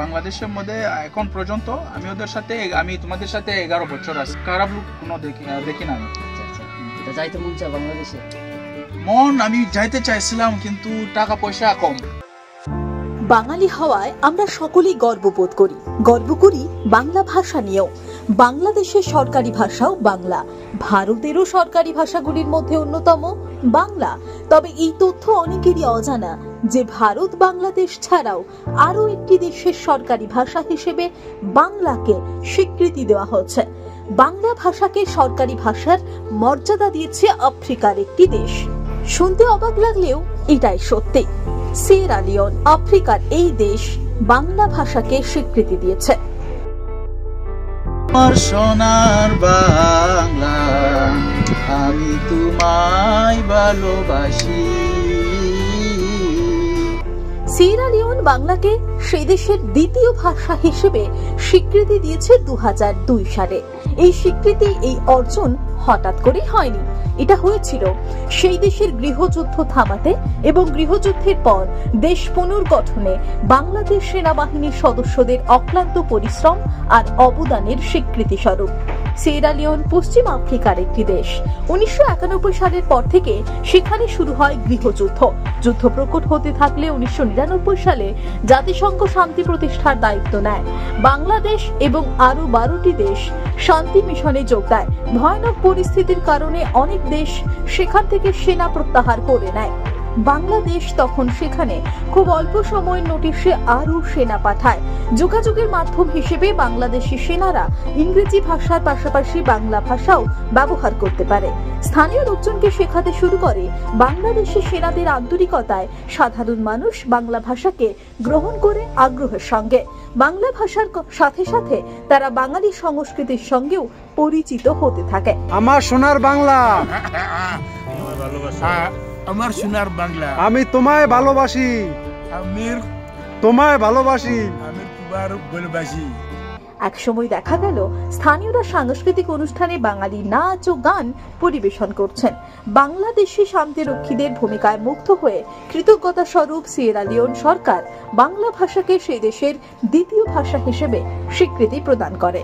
বাংলাদেশের মধ্যে এখন পর্যন্ত আমি তোমাদের সাথে 11 বছর আছি, খারাপ লোক কোনো দেখি না। যাইতে মন চায় বাংলাদেশে? আমি যাইতে চাইছিলাম, কিন্তু টাকা পয়সা কম। বাঙালি হওয়ায় আমরা সকলেই গর্ববোধ করি বাংলা ভাষা নিয়েও। বাংলাদেশের সরকারি ভাষাও বাংলা, ভারতেরও সরকারি ভাষাগুলির মধ্যে অন্যতম বাংলা। তবে এই তথ্য অনেকেরই অজানা যে ভারত বাংলাদেশ ছাড়াও আরো একটি দেশের সরকারি ভাষা হিসেবে বাংলাকে স্বীকৃতি দেওয়া হচ্ছে। বাংলা ভাষাকে সরকারি ভাষার মর্যাদা দিয়েছে আফ্রিকার একটি দেশ। শুনতে অবাক লাগলেও এটাই সত্যি। সিয়েরা লিওন, আফ্রিকার এই দেশ বাংলা ভাষাকে স্বীকৃতি দিয়েছে। আমার সোনার বাংলা, আমি তোমায় ভালোবাসি। সিয়েরা লিওন বাংলাকে সেই দেশের দ্বিতীয় ভাষা হিসেবে স্বীকৃতি দিয়েছে 2002 সালে। এই স্বীকৃতি, এই অর্জন হঠাৎ করেই হয়নি। এটা হয়েছিল সেই দেশের গৃহযুদ্ধ থামাতে এবং গৃহযুদ্ধের পর দেশ পুনর্গঠনে বাংলাদেশ সেনাবাহিনীর সদস্যদের অক্লান্ত পরিশ্রম আর অবদানের স্বীকৃতি স্বরূপ। সিয়েরা লিওন পশ্চিম আফ্রিকার একটি দেশ। 1991 সালের পর থেকে সেখানে শুরু হয় গৃহযুদ্ধ। যুদ্ধ প্রকট হতে থাকলে 1999 সালে জাতিসংঘ শান্তি প্রতিষ্ঠার দায়িত্ব নেয়। বাংলাদেশ এবং আরো 12টি দেশ শান্তি মিশনে যোগ দেয়। ভয়ানক পরিস্থিতির কারণে অনেক দেশ সেখান থেকে সেনা প্রত্যাহার করে নেয়। বাংলাদেশ তখন সেখানে খুব অল্প সময়ের নোটিশে আরো সেনা পাঠায়। যোগাযোগের মাধ্যম হিসেবে বাংলাদেশি সেনারা ইংরেজি ভাষার পাশাপাশি বাংলা ভাষাও ব্যবহার করতে পারে। স্থানীয় লোকজনকে শেখাতে শুরু করে। বাংলাদেশি সেনাদের আন্তরিকতায় সাধারণ মানুষ বাংলা ভাষাকে গ্রহণ করে আগ্রহের সঙ্গে। বাংলা ভাষার সাথে সাথে তারা বাঙালি সংস্কৃতির সঙ্গেও পরিচিত হতে থাকে। আমার সোনার বাংলা, আমার সোনার বাংলা, আমি তোমায় ভালোবাসি, আমি তোমায় ভালোবাসি, আমি তোমার ভালোবাসি। এক সময় দেখা গেল স্থানীয়রা সাংস্কৃতিক অনুষ্ঠানে বাঙালি নাচ ও গান পরিবেশন করছেন। বাংলাদেশি শান্তিরক্ষীদের ভূমিকায় মুগ্ধ হয়ে কৃতজ্ঞতা স্বরূপ সিয়েরা লিওন সরকার বাংলা ভাষাকে সেই দেশের দ্বিতীয় ভাষা হিসেবে স্বীকৃতি প্রদান করে।